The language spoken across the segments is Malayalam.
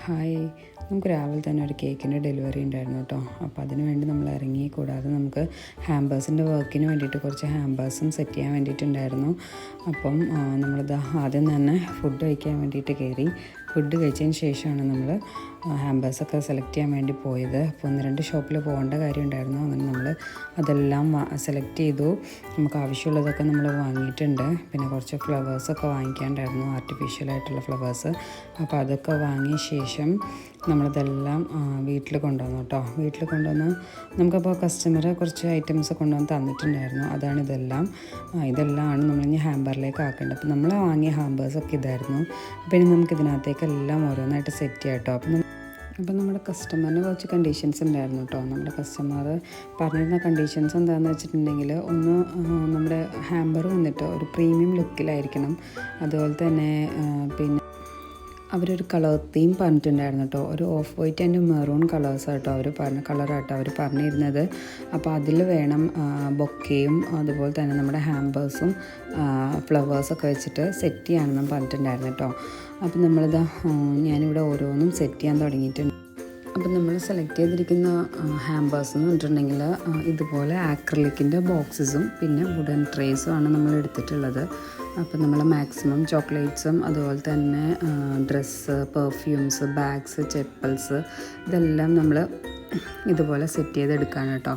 ഹായ്, നമുക്ക് രാവിലെ തന്നെ ഒരു കേക്കിൻ്റെ ഡെലിവറി ഉണ്ടായിരുന്നു കേട്ടോ. അപ്പോൾ അതിന് വേണ്ടി നമ്മൾ ഇറങ്ങി. കൂടാതെ നമുക്ക് ഹാമ്പേഴ്സിൻ്റെ വർക്കിന് വേണ്ടിയിട്ട് കുറച്ച് ഹാമ്പേഴ്സും സെറ്റ് ചെയ്യാൻ വേണ്ടിയിട്ടുണ്ടായിരുന്നു. അപ്പം നമ്മളിത് ആദ്യം തന്നെ ഫുഡ് കഴിക്കാൻ വേണ്ടിയിട്ട് കയറി. ഫുഡ് കഴിച്ചതിന് ശേഷമാണ് നമ്മൾ ഹാമ്പേഴ്സൊക്കെ സെലക്ട് ചെയ്യാൻ വേണ്ടി പോയത്. അപ്പോൾ 1-2 ഷോപ്പിൽ പോകേണ്ട കാര്യം ഉണ്ടായിരുന്നു. അങ്ങനെ നമ്മൾ അതെല്ലാം സെലക്ട് ചെയ്തു. നമുക്ക് ആവശ്യമുള്ളതൊക്കെ നമ്മൾ വാങ്ങിയിട്ടുണ്ട്. പിന്നെ കുറച്ച് ഫ്ലവേഴ്സൊക്കെ വാങ്ങിക്കാണ്ടായിരുന്നു, ആർട്ടിഫിഷ്യലായിട്ടുള്ള ഫ്ലവേഴ്സ്. അപ്പോൾ അതൊക്കെ വാങ്ങിയ ശേഷം നമ്മളിതെല്ലാം വീട്ടിൽ കൊണ്ടുവന്നു കേട്ടോ. വീട്ടിൽ കൊണ്ടുവന്ന് നമുക്കപ്പോൾ കസ്റ്റമർ കുറച്ച് ഐറ്റംസ് കൊണ്ടുവന്ന് തന്നിട്ടുണ്ടായിരുന്നു. അതാണ് ഇതെല്ലാമാണ് നമ്മളിനി ഹാമ്പറിലേക്ക് ആക്കേണ്ടത്. അപ്പോൾ നമ്മൾ വാങ്ങിയ ഹാമ്പേഴ്സൊക്കെ ഇതായിരുന്നു. അപ്പോൾ ഇനി നമുക്കിതിനകത്തേക്കെല്ലാം ഓരോന്നായിട്ട് സെറ്റ് ചെയ്യാം കേട്ടോ. അപ്പം നമ്മുടെ കസ്റ്റമറിന് കുറച്ച് കണ്ടീഷൻസ് ഉണ്ടായിരുന്നു കേട്ടോ. നമ്മുടെ കസ്റ്റമർ പറഞ്ഞിരുന്ന കണ്ടീഷൻസ് എന്താണെന്ന് വെച്ചിട്ടുണ്ടെങ്കിൽ, ഒന്ന് നമ്മുടെ ഹാമ്പർ വന്നിട്ട് ഒരു പ്രീമിയം ലുക്കിലായിരിക്കണം. അതുപോലെ തന്നെ പിന്നെ അവരൊരു കളർ തീം പറഞ്ഞിട്ടുണ്ടായിരുന്നു കേട്ടോ. ഒരു ഓഫ് വൈറ്റ് ആൻഡ് മെറൂൺ കളേഴ്സാട്ടോ അവർ പറഞ്ഞിരുന്നത്. അപ്പോൾ അതിൽ വേണം ബൊക്കയും അതുപോലെ തന്നെ നമ്മുടെ ഹാമ്പേഴ്സും ഫ്ലവേഴ്സൊക്കെ വെച്ചിട്ട് സെറ്റ് ചെയ്യാനെന്നും പറഞ്ഞിട്ടുണ്ടായിരുന്നു കേട്ടോ. അപ്പോൾ ഞാനിവിടെ ഓരോന്നും സെറ്റ് ചെയ്യാൻ തുടങ്ങിയിട്ടുണ്ട്. അപ്പം നമ്മൾ സെലക്ട് ചെയ്തിരിക്കുന്ന ഹാമ്പേഴ്സ് എന്ന് പറഞ്ഞിട്ടുണ്ടെങ്കിൽ ഇതുപോലെ ആക്രിലിക്കിൻ്റെ ബോക്സസും പിന്നെ വുഡൻ ട്രേസും ആണ് നമ്മൾ എടുത്തിട്ടുള്ളത്. അപ്പം നമ്മൾ മാക്സിമം ചോക്ലേറ്റ്സും അതുപോലെ തന്നെ ഡ്രസ്സ്, പെർഫ്യൂംസ്, ബാഗ്സ്, ചെപ്പൽസ് ഇതെല്ലാം നമ്മൾ ഇതുപോലെ സെറ്റ് ചെയ്തെടുക്കുകയാണ് കേട്ടോ.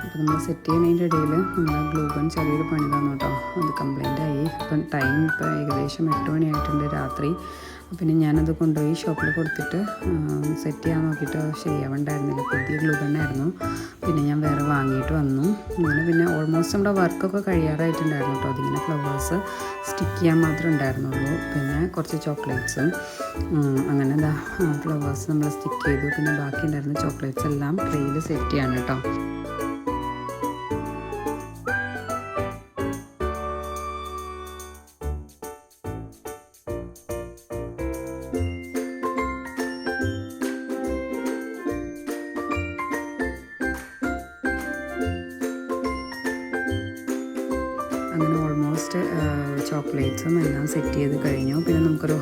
അപ്പോൾ നമ്മൾ സെറ്റ് ചെയ്യുന്നതിൻ്റെ ഇടയിൽ നമ്മൾ ഗ്ലൂ ഗൺ ചെറിയൊരു പണി തന്നു കേട്ടോ. അത് കംപ്ലൈൻ്റ് ആയി. അപ്പം ടൈം ഇപ്പോൾ ഏകദേശം 8 മണിയായിട്ടുണ്ട് രാത്രി. പിന്നെ ഞാനത് കൊണ്ടുപോയി ഷോപ്പിൽ കൊടുത്തിട്ട് സെറ്റ് ചെയ്യാൻ നോക്കിയിട്ട് ശരിയാവണ്ടായിരുന്നില്ല. പുതിയ ഗ്ലൂ ഗണ്ണായിരുന്നു. പിന്നെ ഞാൻ വേറെ വാങ്ങിയിട്ട് വന്നു. അങ്ങനെ പിന്നെ ഓൾമോസ്റ്റ് നമ്മുടെ വർക്കൊക്കെ കഴിയാറായിട്ടുണ്ടായിരുന്നു കേട്ടോ. അതിങ്ങനെ ഫ്ലവേഴ്സ് സ്റ്റിക്ക് ചെയ്യാൻ മാത്രമേ ഉണ്ടായിരുന്നുള്ളൂ. പിന്നെ കുറച്ച് ചോക്ലേറ്റ്സും അങ്ങനെ ഫ്ലവേഴ്സ് നമ്മൾ സ്റ്റിക്ക് ചെയ്തു. പിന്നെ ബാക്കി ഉണ്ടായിരുന്ന ചോക്ലേറ്റ്സ് എല്ലാം ട്രെയിൽ സെറ്റ് ചെയ്യാണ് കേട്ടോ. അങ്ങനെ ഓൾമോസ്റ്റ് ചോക്ലേറ്റ്സും എല്ലാം സെറ്റ് ചെയ്ത് കഴിഞ്ഞു. പിന്നെ നമുക്കൊരു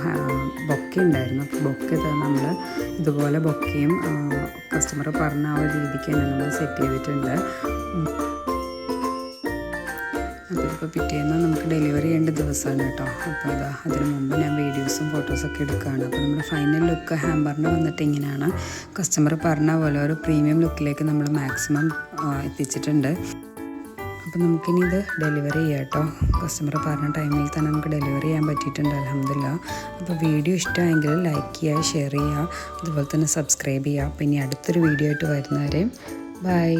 ബൊക്ക ഉണ്ടായിരുന്നു. ബൊക്ക നമ്മൾ ഇതുപോലെ ബൊക്കയും കസ്റ്റമർ പറഞ്ഞ ആ ഒരു രീതിക്ക് തന്നെ നമ്മൾ സെറ്റ് ചെയ്തിട്ടുണ്ട്. അപ്പോൾ പിറ്റേന്ന് നമുക്ക് ഡെലിവറി ചെയ്യേണ്ട ദിവസമാണ് കേട്ടോ. അപ്പോൾ അതിന് മുമ്പ് ഞാൻ വീഡിയോസും ഫോട്ടോസൊക്കെ എടുക്കുകയാണ്. അപ്പോൾ നമ്മുടെ ഫൈനൽ ലുക്ക് ഹാമ്പറിന് വന്നിട്ട് ഇങ്ങനെയാണ്. കസ്റ്റമർ പറഞ്ഞ പോലെ ഒരു പ്രീമിയം ലുക്കിലേക്ക് നമ്മൾ മാക്സിമം എത്തിച്ചിട്ടുണ്ട്. അപ്പോൾ നമുക്കിനി ഇത് ഡെലിവറി ചെയ്യാം കേട്ടോ. കസ്റ്റമർ പറഞ്ഞ ടൈമിൽ തന്നെ നമുക്ക് ഡെലിവറി ചെയ്യാൻ പറ്റിയിട്ടുണ്ട്, അൽഹംദുലില്ലാഹ്. അപ്പോൾ വീഡിയോ ഇഷ്ടമായെങ്കിൽ ലൈക്ക് ചെയ്യുക, ഷെയർ ചെയ്യുക, അതുപോലെ തന്നെ സബ്സ്ക്രൈബ് ചെയ്യുക. അപ്പോൾ ഇനി അടുത്തൊരു വീഡിയോ ആയിട്ട് വരുന്നവരെ ബൈ.